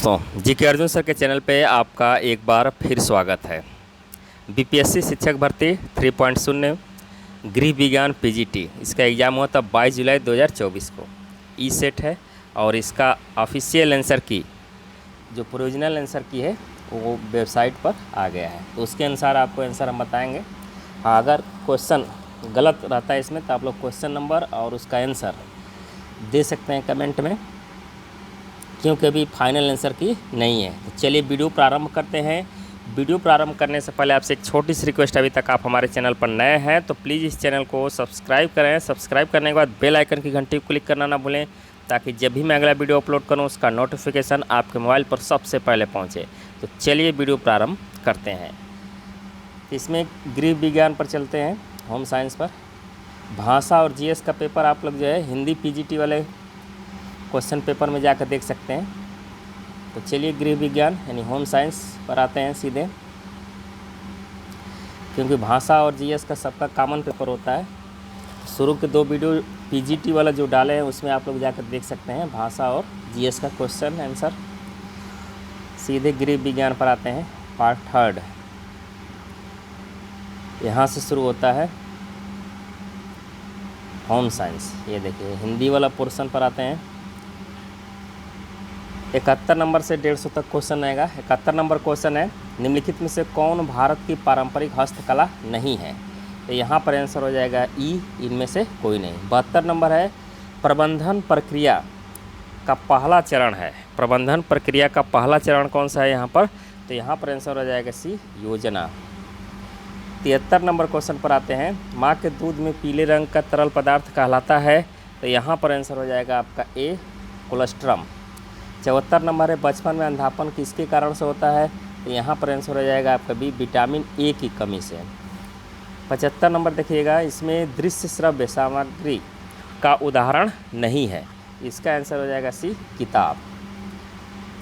दोस्तों GK Arjun sir के channel पे आपका एक बार फिर स्वागत है। बीपीएससी शिक्षक भर्ती 3.0 गृह विज्ञान पीजीटी इसका एग्ज़ाम हुआ था 22 जुलाई 2024 को। ई सेट है और इसका ऑफिशियल आंसर की जो प्रोविजनल आंसर की है वो वेबसाइट पर आ गया है, तो उसके अनुसार आपको आंसर हम बताएंगे। हाँ, अगर क्वेश्चन गलत रहता है इसमें तो आप लोग क्वेश्चन नंबर और उसका आंसर दे सकते हैं कमेंट में, क्योंकि अभी फाइनल आंसर की नहीं है। तो चलिए वीडियो प्रारंभ करते हैं। वीडियो प्रारंभ करने से पहले आपसे एक छोटी सी रिक्वेस्ट, अभी तक आप हमारे चैनल पर नए हैं तो प्लीज़ इस चैनल को सब्सक्राइब करें। सब्सक्राइब करने के बाद बेल आइकन की घंटी को क्लिक करना ना भूलें, ताकि जब भी मैं अगला वीडियो अपलोड करूं उसका नोटिफिकेशन आपके मोबाइल पर सबसे पहले पहुँचे। तो चलिए वीडियो प्रारंभ करते हैं। इसमें गृह विज्ञान पर चलते हैं, होम साइंस पर। भाषा और जीएस का पेपर आप लोग जो है हिंदी पीजीटी वाले क्वेश्चन पेपर में जाकर देख सकते हैं। तो चलिए गृह विज्ञान यानी होम साइंस पर आते हैं सीधे, क्योंकि भाषा और जीएस का सबका कॉमन पेपर होता है। शुरू के 2 वीडियो पीजीटी वाला जो डाले हैं उसमें आप लोग जाकर देख सकते हैं भाषा और जीएस का क्वेश्चन आंसर। सीधे गृह विज्ञान पर आते हैं, पार्ट 3 यहाँ से शुरू होता है होम साइंस। ये देखिए हिंदी वाला पोर्शन पर आते हैं। 71 नंबर से 150 तक क्वेश्चन आएगा। 71 नंबर क्वेश्चन है, निम्नलिखित में से कौन भारत की पारंपरिक हस्तकला नहीं है? तो यहाँ पर आंसर हो जाएगा ई, इनमें से कोई नहीं। 72 नंबर है, प्रबंधन प्रक्रिया का पहला चरण है। प्रबंधन प्रक्रिया का पहला चरण कौन सा है यहाँ पर? तो यहाँ पर आंसर हो जाएगा सी, योजना। 73 नंबर क्वेश्चन पर आते हैं, माँ के दूध में पीले रंग का तरल पदार्थ कहलाता है। तो यहाँ पर आंसर हो जाएगा आपका ए, कोलेस्ट्रम। 74 नंबर है, बचपन में अंधापन किसके कारण से होता है? तो यहाँ पर आंसर हो जाएगा आपका बी, विटामिन ए की कमी से। 75 नंबर देखिएगा, इसमें दृश्य श्रव्य सामग्री का उदाहरण नहीं है। इसका आंसर हो जाएगा सी, किताब।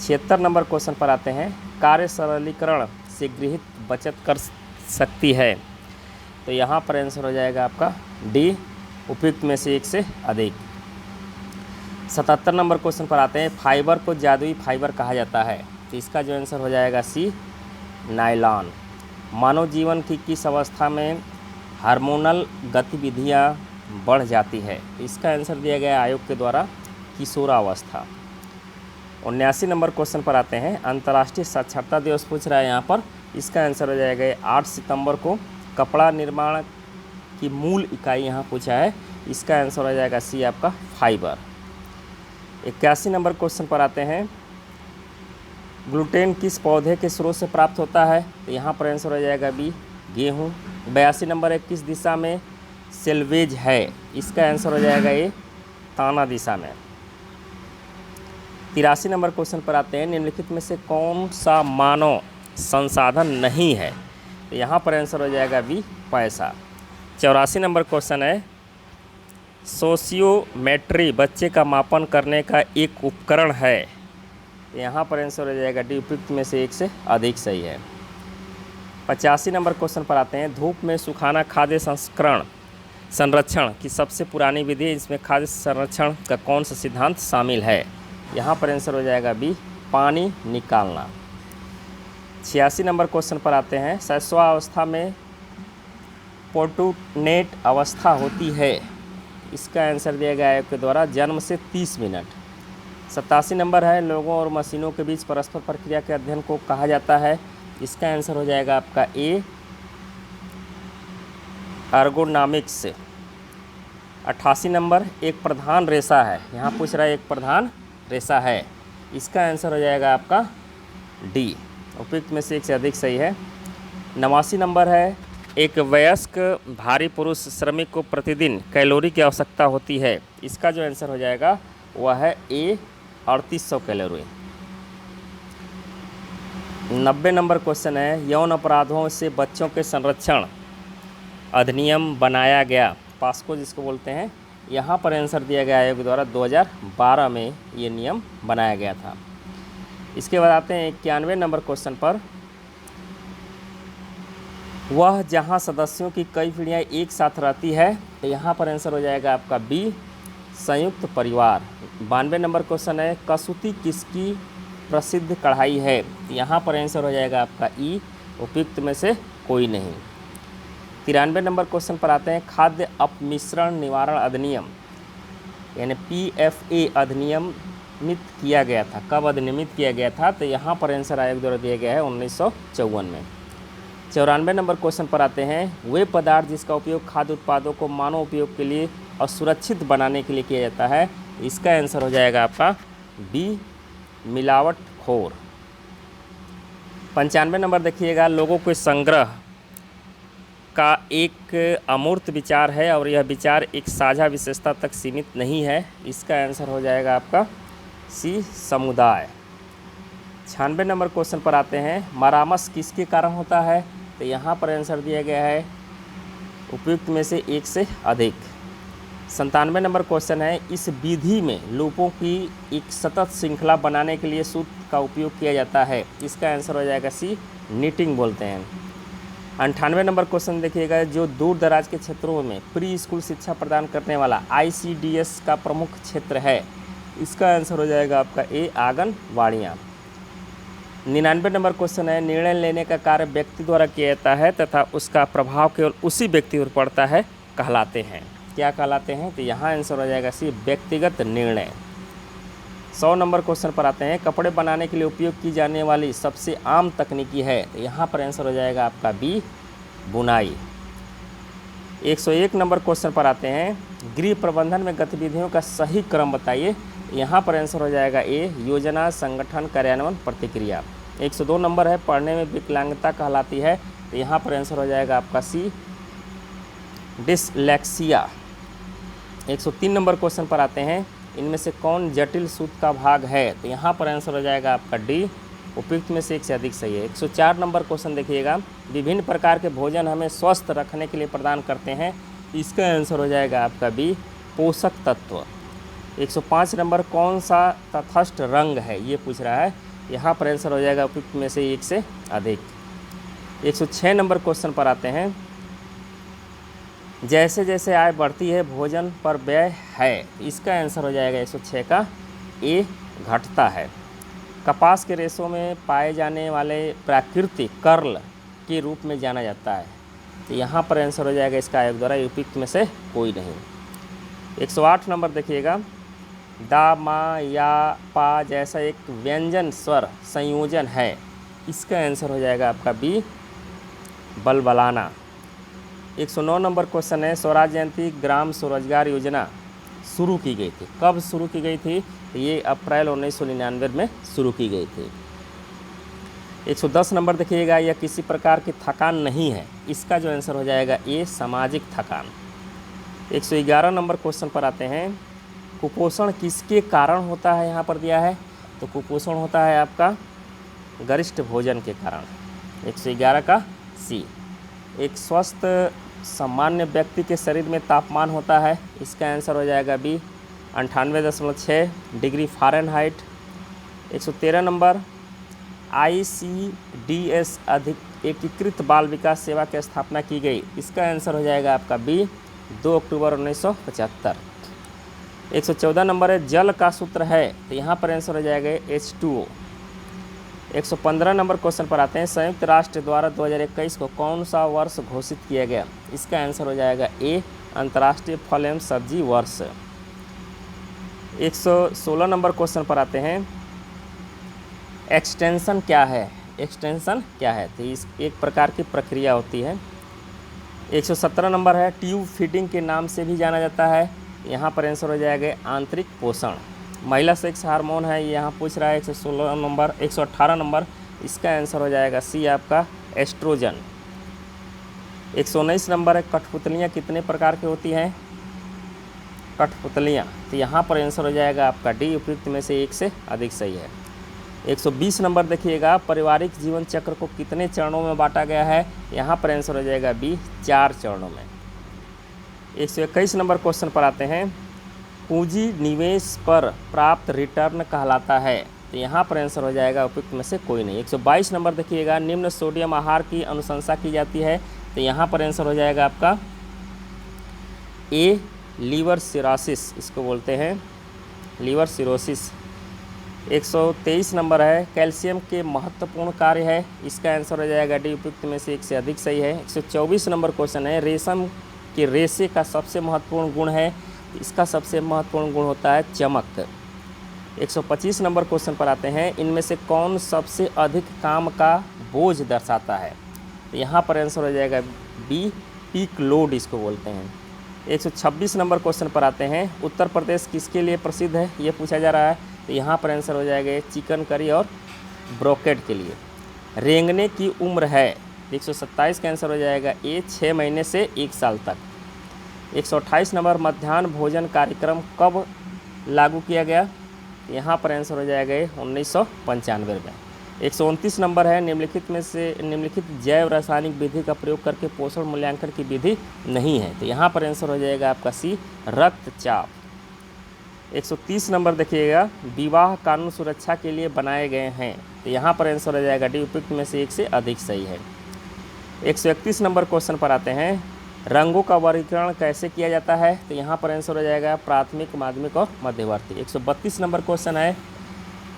76 नंबर क्वेश्चन पर आते हैं, कार्य सरलीकरण से गृहित बचत कर सकती है। तो यहाँ पर आंसर हो जाएगा आपका डी, उपयुक्त में से एक से अधिक। 77 नंबर क्वेश्चन पर आते हैं, फाइबर को जादुई फाइबर कहा जाता है। तो इसका जो आंसर हो जाएगा सी, नायलॉन। मानव जीवन की किस अवस्था में हार्मोनल गतिविधियां बढ़ जाती है? इसका आंसर दिया गया है आयोग के द्वारा, किशोरावस्था। 79 नंबर क्वेश्चन पर आते हैं, अंतर्राष्ट्रीय साक्षरता दिवस पूछ रहा है यहाँ पर। इसका आंसर हो जाएगा 8 सितंबर को। कपड़ा निर्माण की मूल इकाई यहाँ पूछा है। इसका आंसर हो जाएगा सी, आपका फाइबर। 81 नंबर क्वेश्चन पर आते हैं, ग्लूटेन किस पौधे के स्रोत से प्राप्त होता है? तो यहाँ पर आंसर हो जाएगा बी, गेहूँ। 82 नंबर है, किस दिशा में सेल्वेज है? इसका आंसर हो जाएगा ए, ताना दिशा में। 83 नंबर क्वेश्चन पर आते हैं, निम्नलिखित में से कौन सा मानव संसाधन नहीं है? तो यहाँ पर आंसर हो जाएगा बी, पैसा। 84 नंबर क्वेश्चन है, सोशियोमेट्री बच्चे का मापन करने का एक उपकरण है। यहाँ पर आंसर हो जाएगा डी, उपयुक्त में से एक से अधिक सही है। 85 नंबर क्वेश्चन पर आते हैं, धूप में सुखाना खाद्य संरक्षण की सबसे पुरानी विधि है। इसमें खाद्य संरक्षण का कौन सा सिद्धांत शामिल है? यहाँ पर आंसर हो जाएगा बी, पानी निकालना। 86 नंबर क्वेश्चन पर आते हैं, शैशवावस्था में पोर्टुनेट अवस्था होती है। इसका आंसर दिया गया है आयोग के द्वारा, जन्म से 30 मिनट। 87 नंबर है, लोगों और मशीनों के बीच परस्पर प्रक्रिया के अध्ययन को कहा जाता है। इसका आंसर हो जाएगा आपका ए, एर्गोनॉमिक्स। 88 नंबर, एक प्रधान रेशा है। यहाँ पूछ रहा है एक प्रधान रेशा है। इसका आंसर हो जाएगा आपका डी, उपयुक्त में से एक से अधिक सही है। 89 नंबर है, एक वयस्क भारी पुरुष श्रमिक को प्रतिदिन कैलोरी की आवश्यकता होती है। इसका जो आंसर हो जाएगा वह है ए, 3800 कैलोरी। 90 नंबर क्वेश्चन है, यौन अपराधों से बच्चों के संरक्षण अधिनियम बनाया गया, पास्को जिसको बोलते हैं। यहाँ पर आंसर दिया गया आयोग द्वारा 2012 में ये नियम बनाया गया था। इसके बाद आते हैं 91 नंबर क्वेश्चन पर, वह जहाँ सदस्यों की कई पीढ़ियाँ एक साथ रहती है। तो यहाँ पर आंसर हो जाएगा आपका बी, संयुक्त परिवार। 92 नंबर क्वेश्चन है, कसूती किसकी प्रसिद्ध कढ़ाई है? तो यहाँ पर आंसर हो जाएगा आपका ई, उपयुक्त में से कोई नहीं। 93 नंबर क्वेश्चन पर आते हैं। खाद्य अपमिश्रण निवारण अधिनियम यानी PFA अधिनियमित किया गया था, कब अधिनियमित किया गया था? तो यहाँ पर आंसर आयोग द्वारा दिया गया है 1954 में। 94 नंबर क्वेश्चन पर आते हैं। वे पदार्थ जिसका उपयोग खाद्य उत्पादों को मानव उपयोग के लिए और सुरक्षित बनाने के लिए किया जाता है, इसका आंसर हो जाएगा आपका बी, मिलावटखोर। 95 नंबर देखिएगा। लोगों के संग्रह का एक अमूर्त विचार है और यह विचार एक साझा विशेषता तक सीमित नहीं है, इसका आंसर हो जाएगा आपका सी, समुदाय। 96 नंबर क्वेश्चन पर आते हैं। मरामस किसके कारण होता है? तो यहाँ पर आंसर दिया गया है उपयुक्त में से एक से अधिक। 97 नंबर क्वेश्चन है। इस विधि में लूपों की एक सतत श्रृंखला बनाने के लिए सूत्र का उपयोग किया जाता है, इसका आंसर हो जाएगा सी, निटिंग बोलते हैं। 98 नंबर क्वेश्चन देखिएगा। जो दूर दराज के क्षेत्रों में प्री स्कूल शिक्षा प्रदान करने वाला ICDS का प्रमुख क्षेत्र है, इसका आंसर हो जाएगा आपका ए, आंगनवाड़ियाँ। 99 नंबर क्वेश्चन है। निर्णय लेने का कार्य व्यक्ति द्वारा किया जाता है तथा उसका प्रभाव केवल उसी व्यक्ति पर पड़ता है, कहलाते हैं, क्या कहलाते हैं? तो यहाँ आंसर हो जाएगा सी, व्यक्तिगत निर्णय। 100 नंबर क्वेश्चन पर आते हैं। कपड़े बनाने के लिए उपयोग की जाने वाली सबसे आम तकनीकी है, तो यहाँ पर आंसर हो जाएगा आपका बी, बुनाई। 101 नंबर क्वेश्चन पर आते हैं। गृह प्रबंधन में गतिविधियों का सही क्रम बताइए, यहाँ पर आंसर हो जाएगा ए, योजना, संगठन, कार्यान्वयन, प्रतिक्रिया। 102 नंबर है। पढ़ने में विकलांगता कहलाती है, तो यहाँ पर आंसर हो जाएगा आपका सी, डिसलेक्सिया। 103 नंबर क्वेश्चन पर आते हैं। इनमें से कौन जटिल सूत्र का भाग है? तो यहाँ पर आंसर हो जाएगा आपका डी, उपयुक्त में से एक से अधिक सही है। 104 नंबर क्वेश्चन देखिएगा। विभिन्न प्रकार के भोजन हमें स्वस्थ रखने के लिए प्रदान करते हैं, इसका आंसर हो जाएगा आपका बी, पोषक तत्व। 105 नंबर। कौन सा तटस्थ रंग है, ये पूछ रहा है, यहाँ पर आंसर हो जाएगा उपयुक्त में से एक से अधिक। 106 नंबर क्वेश्चन पर आते हैं। जैसे जैसे आय बढ़ती है भोजन पर व्यय है, इसका आंसर हो जाएगा 106 का ए, घटता है। कपास के रेशों में पाए जाने वाले प्राकृतिक कर्ल के रूप में जाना जाता है, तो यहाँ पर आंसर हो जाएगा इसका आयोग द्वारा उपयुक्त में से कोई नहीं। 108 नंबर देखिएगा। दा, मा, या, पा जैसा एक व्यंजन स्वर संयोजन है, इसका आंसर हो जाएगा आपका बी, बलबलाना। 109 नंबर क्वेश्चन है। स्वराज जयंती ग्राम स्वरोजगार योजना शुरू की गई थी, कब शुरू की गई थी? ये अप्रैल 1999 में शुरू की गई थी। 110 नंबर देखिएगा। यह किसी प्रकार की थकान नहीं है, इसका जो आंसर हो जाएगा ए, सामाजिक थकान। 111 नंबर क्वेश्चन पर आते हैं। कुपोषण किसके कारण होता है, यहाँ पर दिया है, तो कुपोषण होता है आपका गरिष्ठ भोजन के कारण, 111 का सी। एक स्वस्थ सामान्य व्यक्ति के शरीर में तापमान होता है, इसका आंसर हो जाएगा B, 98.6 degree Fahrenheit. 113 number. ICDS एकीकृत बाल विकास सेवा की स्थापना की गई, इसका आंसर हो जाएगा आपका बी, 2 अक्टूबर 1975। 114 नंबर है। जल का सूत्र है, तो यहाँ पर आंसर हो जाएगा H2O। 115 नंबर क्वेश्चन पर आते हैं। संयुक्त राष्ट्र द्वारा 2021 को कौन सा वर्ष घोषित किया गया, इसका आंसर हो जाएगा ए, अंतर्राष्ट्रीय फल एवं सब्जी वर्ष। 116 नंबर क्वेश्चन पर आते हैं। एक्सटेंशन क्या है? एक्सटेंशन क्या है? तो इस एक प्रकार की प्रक्रिया होती है। 117 नंबर है। ट्यूब फीडिंग के नाम से भी जाना जाता है, यहाँ पर आंसर हो जाएगा आंतरिक पोषण। महिला सेक्स हार्मोन है, ये यहाँ पूछ रहा है। 116 नंबर। 118 नंबर, इसका आंसर हो जाएगा सी, आपका एस्ट्रोजन। 119 नंबर है। कठपुतलियाँ कितने प्रकार की होती हैं? कठपुतलियाँ, तो यहाँ पर आंसर हो जाएगा आपका डी, उपयुक्त में से एक से अधिक सही है। 120 नंबर देखिएगा। पारिवारिक जीवन चक्र को कितने चरणों में बांटा गया है, यहाँ पर आंसर हो जाएगा बी, 4 चरणों में। 121 नंबर क्वेश्चन पर आते हैं। पूंजी निवेश पर प्राप्त रिटर्न कहलाता है, तो यहाँ पर आंसर हो जाएगा उपयुक्त में से कोई नहीं। 122 नंबर देखिएगा। निम्न सोडियम आहार की अनुशंसा की जाती है, तो यहाँ पर आंसर हो जाएगा आपका ए, लीवर सिरोसिस, इसको बोलते हैं लीवर सिरोसिस। 123 नंबर है कैल्शियम के महत्वपूर्ण कार्य है, इसका आंसर हो जाएगा डी उपयुक्त में से एक से अधिक सही है। 124 नंबर क्वेश्चन है रेशम के रेशे का सबसे महत्वपूर्ण गुण है, इसका सबसे महत्वपूर्ण गुण होता है चमक। 125 नंबर क्वेश्चन पर आते हैं इनमें से कौन सबसे अधिक काम का बोझ दर्शाता है, तो यहाँ पर आंसर हो जाएगा बी पीक लोड इसको बोलते हैं। 126 नंबर क्वेश्चन पर आते हैं उत्तर प्रदेश किसके लिए प्रसिद्ध है, ये पूछा जा रहा है, तो यहाँ पर आंसर हो जाएगा चिकन करी और ब्रोकेट के लिए। रेंगने की उम्र है 127 का आंसर हो जाएगा ए 6 महीने से 1 साल तक। 128 नंबर मध्याह्न भोजन कार्यक्रम कब लागू किया गया, यहाँ पर आंसर हो जाएगा 1995 में। 129 नंबर है निम्नलिखित जैव रासायनिक विधि का प्रयोग करके पोषण मूल्यांकन की विधि नहीं है, तो यहाँ पर आंसर हो जाएगा आपका सी रक्तचाप। 130 नंबर देखिएगा विवाह कानून सुरक्षा के लिए बनाए गए हैं, तो यहाँ पर आंसर हो जाएगा डी उपयुक्त में से एक से अधिक सही है। 131 नंबर क्वेश्चन पर आते हैं रंगों का वर्गीकरण कैसे किया जाता है, तो यहाँ पर आंसर हो जाएगा प्राथमिक माध्यमिक और मध्यवर्ती। 132 नंबर क्वेश्चन है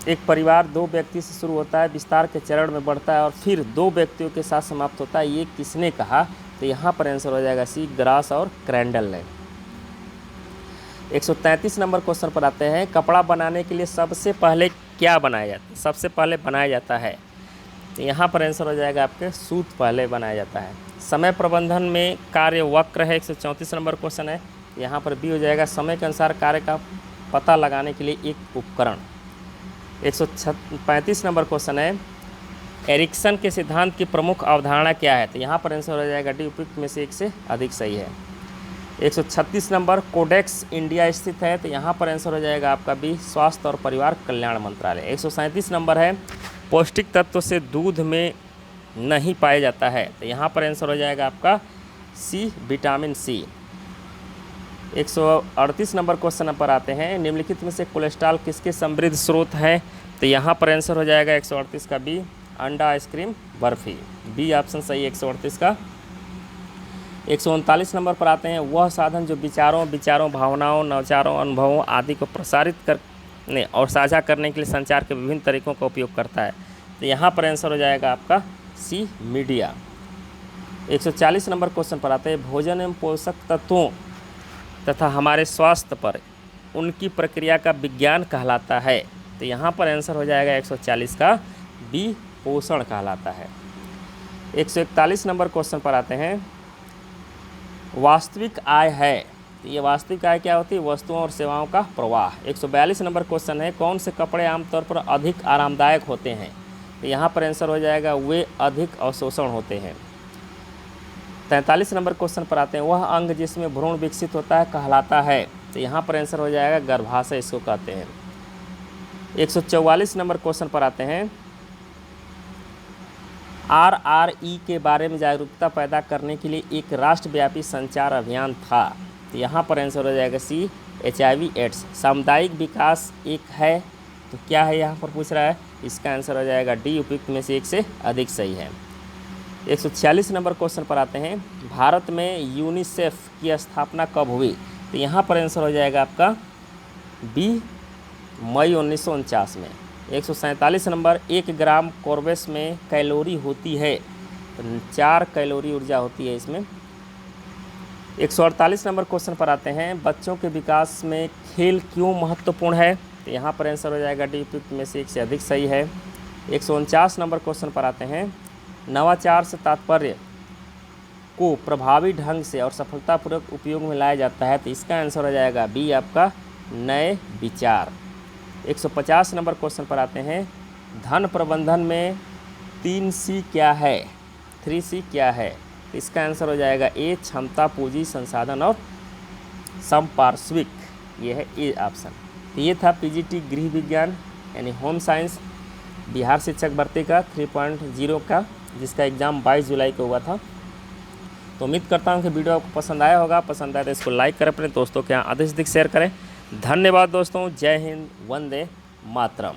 एक परिवार 2 व्यक्ति से शुरू होता है, विस्तार के चरण में बढ़ता है और फिर 2 व्यक्तियों के साथ समाप्त होता है, ये किसने कहा, तो यहाँ पर आंसर हो जाएगा सी ग्रास और क्रैंडल ने। 133 नंबर क्वेश्चन पर आते हैं कपड़ा बनाने के लिए सबसे पहले क्या बनाया जाता है, सबसे पहले बनाया जाता है, तो यहाँ पर आंसर हो जाएगा आपके सूत पहले बनाया जाता है। समय प्रबंधन में कार्य वक्र है 134 नंबर क्वेश्चन है, यहाँ पर बी हो जाएगा समय के अनुसार कार्य का पता लगाने के लिए एक उपकरण। 135 नंबर क्वेश्चन है एरिक्सन के सिद्धांत की प्रमुख अवधारणा क्या है, तो यहाँ पर आंसर हो जाएगा डी उपयुक्त में से एक से अधिक सही है। 136 नंबर कोडेक्स इंडिया स्थित है, तो यहाँ पर आंसर हो जाएगा आपका बी स्वास्थ्य और परिवार कल्याण मंत्रालय। 137 नंबर है पौष्टिक तत्व से दूध में नहीं पाया जाता है, तो यहाँ पर आंसर हो जाएगा आपका C vitamin C. 138 number question पर आते हैं निम्नलिखित में से कोलेस्ट्रॉल किसके समृद्ध स्रोत है, तो यहाँ पर आंसर हो जाएगा 138 का बी अंडा आइसक्रीम बर्फी, बी ऑप्शन सही 138 का। 139 नंबर पर आते हैं वह साधन जो विचारों भावनाओं नवचारों अनुभवों आदि को प्रसारित करने और साझा करने के लिए संचार के विभिन्न तरीकों का उपयोग करता है, तो यहाँ पर आंसर हो जाएगा आपका सी मीडिया। 140 नंबर क्वेश्चन पर आते हैं भोजन एवं पोषक तत्वों तथा हमारे स्वास्थ्य पर उनकी प्रक्रिया का विज्ञान कहलाता है, तो यहाँ पर आंसर हो जाएगा 140 का बी पोषण कहलाता है। 141 नंबर क्वेश्चन पर आते हैं वास्तविक आय है, तो ये वास्तविक आय क्या होती है, वस्तुओं और सेवाओं का प्रवाह। 142 नंबर क्वेश्चन है कौन से कपड़े आमतौर पर अधिक आरामदायक होते हैं, तो यहाँ पर आंसर हो जाएगा वे अधिक अवशोषण होते हैं। 43 नंबर क्वेश्चन पर आते हैं वह अंग जिसमें भ्रूण विकसित होता है कहलाता है, तो यहाँ पर आंसर हो जाएगा गर्भाशय इसको कहते हैं। 144 नंबर क्वेश्चन पर आते हैं RRE के बारे में जागरूकता पैदा करने के लिए एक राष्ट्रव्यापी संचार अभियान था, तो यहाँ पर आंसर हो जाएगा सी HIV एड्स। सामुदायिक विकास एक है, तो क्या है यहाँ पर पूछ रहा है, इसका आंसर हो जाएगा डी उपयुक्त में से एक से अधिक सही है। 146 नंबर क्वेश्चन पर आते हैं भारत में यूनिसेफ की स्थापना कब हुई, तो यहाँ पर आंसर हो जाएगा आपका बी मई 1949 में। 147 नंबर 1 ग्राम कॉर्बेस में कैलोरी होती है, तो 4 कैलोरी ऊर्जा होती है इसमें। 148 नंबर क्वेश्चन पर आते हैं बच्चों के विकास में खेल क्यों महत्वपूर्ण है, तो यहाँ पर आंसर हो जाएगा डी उपयुक्त में से एक से अधिक सही है। 149 नंबर क्वेश्चन पर आते हैं नवाचार से तात्पर्य को प्रभावी ढंग से और सफलतापूर्वक उपयोग में लाया जाता है, तो इसका आंसर हो जाएगा बी आपका नए विचार। 150 नंबर क्वेश्चन पर आते हैं धन प्रबंधन में 3C क्या है, 3C क्या है, तो इसका आंसर हो जाएगा ए क्षमता पूंजी संसाधन और संपार्श्विक, ये है ए ऑप्शन। तो ये था PGT गृह विज्ञान यानी होम साइंस बिहार शिक्षक भर्ती का 3.0 का, जिसका एग्ज़ाम 22 जुलाई को हुआ था। तो उम्मीद करता हूँ कि वीडियो आपको पसंद आया होगा, पसंद आया तो इसको लाइक करें, अपने दोस्तों के यहाँ अधिक से अधिक शेयर करें। धन्यवाद दोस्तों, जय हिंद, वंदे मातरम।